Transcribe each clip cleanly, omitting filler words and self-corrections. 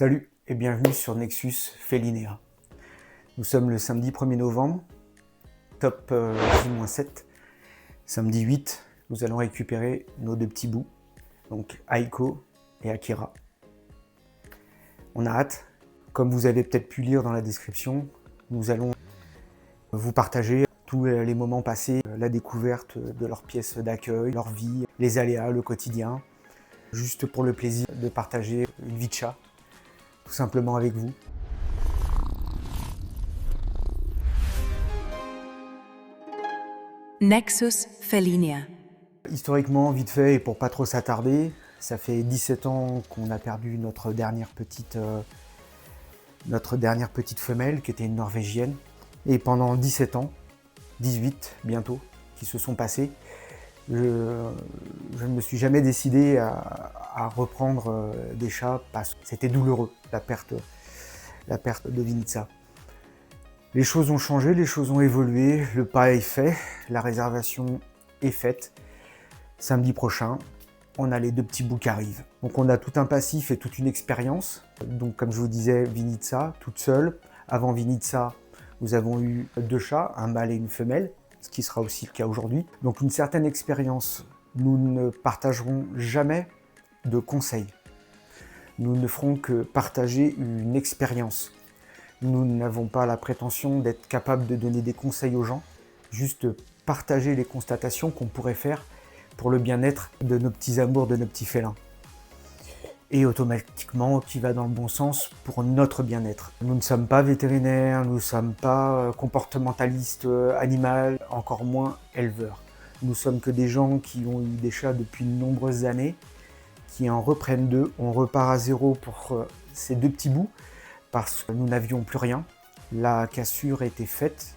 Salut et bienvenue sur Nexus Felinea. Nous sommes le samedi 1er novembre, top J-7. Samedi 8, nous allons récupérer nos deux petits bouts, donc Aiko et Akira. On a hâte. Comme vous avez peut-être pu lire dans la description, nous allons vous partager tous les moments passés, la découverte de leurs pièces d'accueil, leur vie, les aléas, le quotidien, juste pour le plaisir de partager une vie de chat, tout simplement avec vous. Nexus Felinea. Historiquement, vite fait, et pour pas trop s'attarder, ça fait 17 ans qu'on a perdu notre dernière petite femelle, qui était une Norvégienne. Et pendant 17 ans, 18 bientôt, qui se sont passés, je ne me suis jamais décidé à reprendre des chats parce que c'était douloureux, la perte de Vinitsa. Les choses ont changé, les choses ont évolué, le pas est fait, la réservation est faite. Samedi prochain, on a les deux petits bouts qui arrivent. Donc on a tout un passif et toute une expérience. Donc comme je vous disais, Vinitsa, toute seule. Avant Vinitsa, nous avons eu deux chats, un mâle et une femelle, ce qui sera aussi le cas aujourd'hui. Donc une certaine expérience. Nous ne partagerons jamais de conseils. Nous ne ferons que partager une expérience. Nous n'avons pas la prétention d'être capables de donner des conseils aux gens, juste partager les constatations qu'on pourrait faire pour le bien-être de nos petits amours, de nos petits félins. Et automatiquement, qui va dans le bon sens pour notre bien-être. Nous ne sommes pas vétérinaires, nous ne sommes pas comportementalistes animaux, encore moins éleveurs. Nous sommes que des gens qui ont eu des chats depuis de nombreuses années, qui en reprennent deux. On repart à zéro pour ces deux petits bouts, parce que nous n'avions plus rien. La cassure était faite.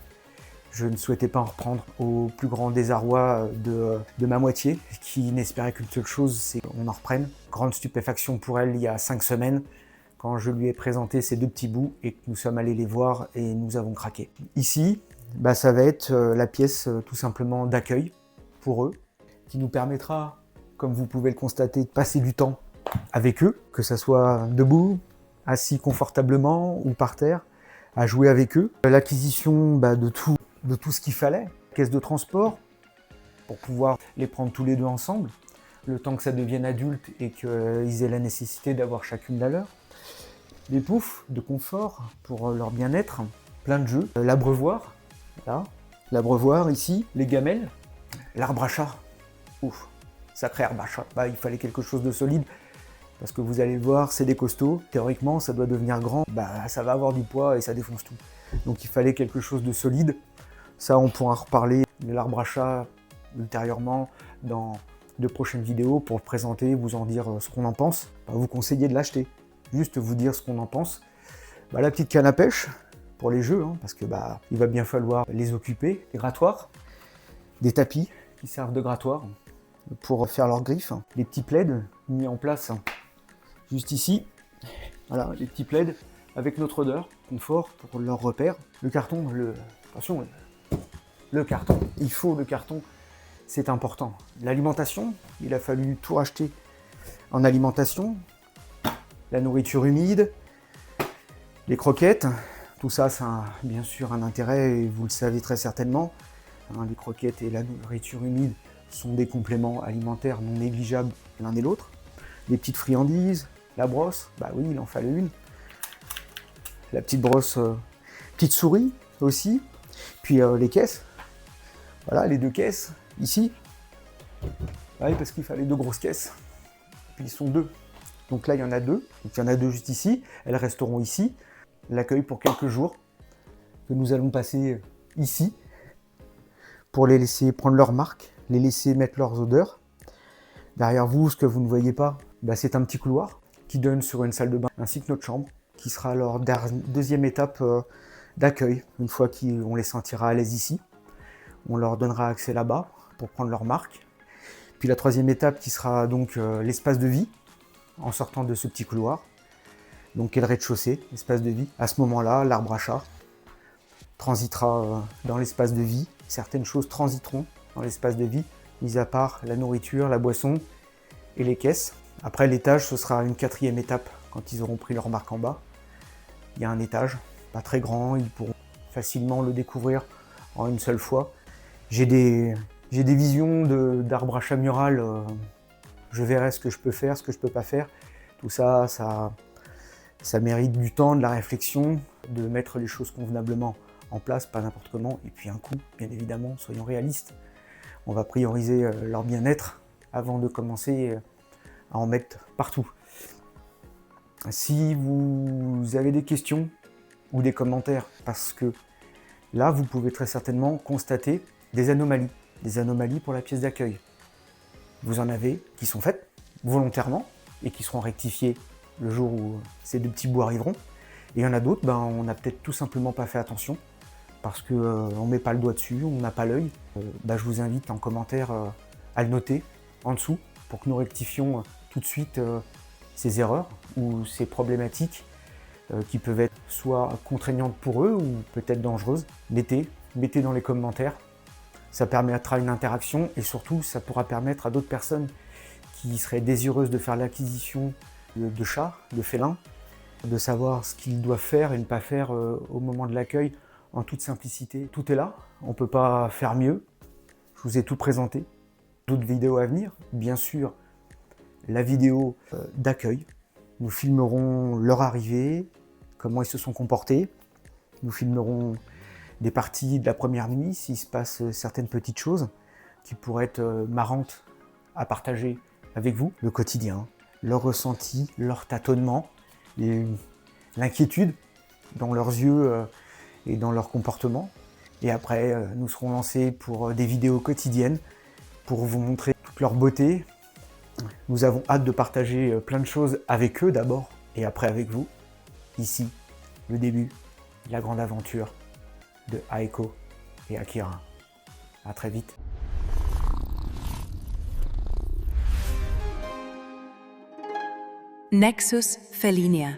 Je ne souhaitais pas en reprendre, au plus grand désarroi de ma moitié, qui n'espérait qu'une seule chose, c'est qu'on en reprenne. Grande stupéfaction pour elle il y a 5 semaines, quand je lui ai présenté ces deux petits bouts et que nous sommes allés les voir et nous avons craqué. Ici, ça va être la pièce tout simplement d'accueil pour eux, qui nous permettra, comme vous pouvez le constater, de passer du temps avec eux, que ce soit debout, assis confortablement ou par terre, à jouer avec eux. L'acquisition de tout ce qu'il fallait, caisse de transport, pour pouvoir les prendre tous les deux ensemble, le temps que ça devienne adulte et qu'ils aient la nécessité d'avoir chacune la leur. Des poufs de confort pour leur bien-être, plein de jeux. L'abreuvoir, là, l'abreuvoir ici, les gamelles, l'arbre à chat, ouf, sacré arbre à chat, il fallait quelque chose de solide. Parce que vous allez le voir, c'est des costauds. Théoriquement, ça doit devenir grand. Ça va avoir du poids et ça défonce tout. Donc il fallait quelque chose de solide. Ça, on pourra reparler de l'arbre à chat ultérieurement dans de prochaines vidéos pour le présenter, vous en dire ce qu'on en pense. Vous conseiller de l'acheter. Juste vous dire ce qu'on en pense. La petite canne à pêche pour les jeux, parce que il va bien falloir les occuper. Des grattoirs, des tapis qui servent de grattoirs pour faire leurs griffes. Les petits plaids mis en place juste ici, voilà, les petits plaids avec notre odeur, confort pour leur repère. Le carton, attention, le carton, il faut le carton, c'est important. L'alimentation, il a fallu tout racheter en alimentation. La nourriture humide, les croquettes, tout ça, ça a bien sûr un intérêt et vous le savez très certainement. Les croquettes et la nourriture humide sont des compléments alimentaires non négligeables l'un et l'autre. Les petites friandises, la brosse, oui, il en fallait une. La petite brosse, petite souris aussi. Puis les caisses, voilà, les deux caisses, ici. Oui, parce qu'il fallait deux grosses caisses. Puis ils sont deux. Donc là, il y en a deux. Donc il y en a deux juste ici. Elles resteront ici. L'accueil pour quelques jours que nous allons passer ici pour les laisser prendre leur marque, les laisser mettre leurs odeurs. Derrière vous, ce que vous ne voyez pas, c'est un petit couloir qui donne sur une salle de bain, ainsi que notre chambre, qui sera leur deuxième étape d'accueil. Une fois qu'on les sentira à l'aise ici, on leur donnera accès là-bas pour prendre leur marque. Puis la troisième étape qui sera donc l'espace de vie, en sortant de ce petit couloir. Donc, et le rez-de-chaussée, l'espace de vie. À ce moment-là, l'arbre à chat transitera dans l'espace de vie. Certaines choses transiteront dans l'espace de vie, mis à part la nourriture, la boisson et les caisses. Après l'étage, ce sera une quatrième étape quand ils auront pris leur marque en bas. Il y a un étage, pas très grand, ils pourront facilement le découvrir en une seule fois. J'ai des visions d'arbre à chat mural, je verrai ce que je peux faire, ce que je peux pas faire. Tout ça, ça mérite du temps, de la réflexion, de mettre les choses convenablement en place, pas n'importe comment. Et puis un coût, bien évidemment, soyons réalistes. On va prioriser leur bien-être avant de commencer à en mettre partout. Si vous avez des questions ou des commentaires, parce que là, vous pouvez très certainement constater des anomalies pour la pièce d'accueil. Vous en avez qui sont faites volontairement et qui seront rectifiées le jour où ces deux petits bouts arriveront. Et il y en a d'autres, on n'a peut-être tout simplement pas fait attention parce qu'on ne met pas le doigt dessus, on n'a pas l'œil. Je vous invite en commentaire à le noter en dessous pour que nous rectifions tout de suite ces erreurs ou ces problématiques qui peuvent être soit contraignantes pour eux ou peut-être dangereuses. Mettez dans les commentaires, ça permettra une interaction et surtout ça pourra permettre à d'autres personnes qui seraient désireuses de faire l'acquisition de chats, de félins, de savoir ce qu'ils doivent faire et ne pas faire au moment de l'accueil en toute simplicité. Tout est là, on ne peut pas faire mieux. Je vous ai tout présenté. D'autres vidéos à venir, bien sûr, la vidéo d'accueil. Nous filmerons leur arrivée, comment ils se sont comportés. Nous filmerons des parties de la première nuit, s'il se passe certaines petites choses qui pourraient être marrantes à partager avec vous. Le quotidien, leur ressenti, leur tâtonnement, l'inquiétude dans leurs yeux et dans leur comportement. Et après, nous serons lancés pour des vidéos quotidiennes pour vous montrer toute leur beauté. Nous avons hâte de partager plein de choses avec eux d'abord et après avec vous. Ici, le début de la grande aventure de Aiko et Akira. À très vite. Nexus Felinia.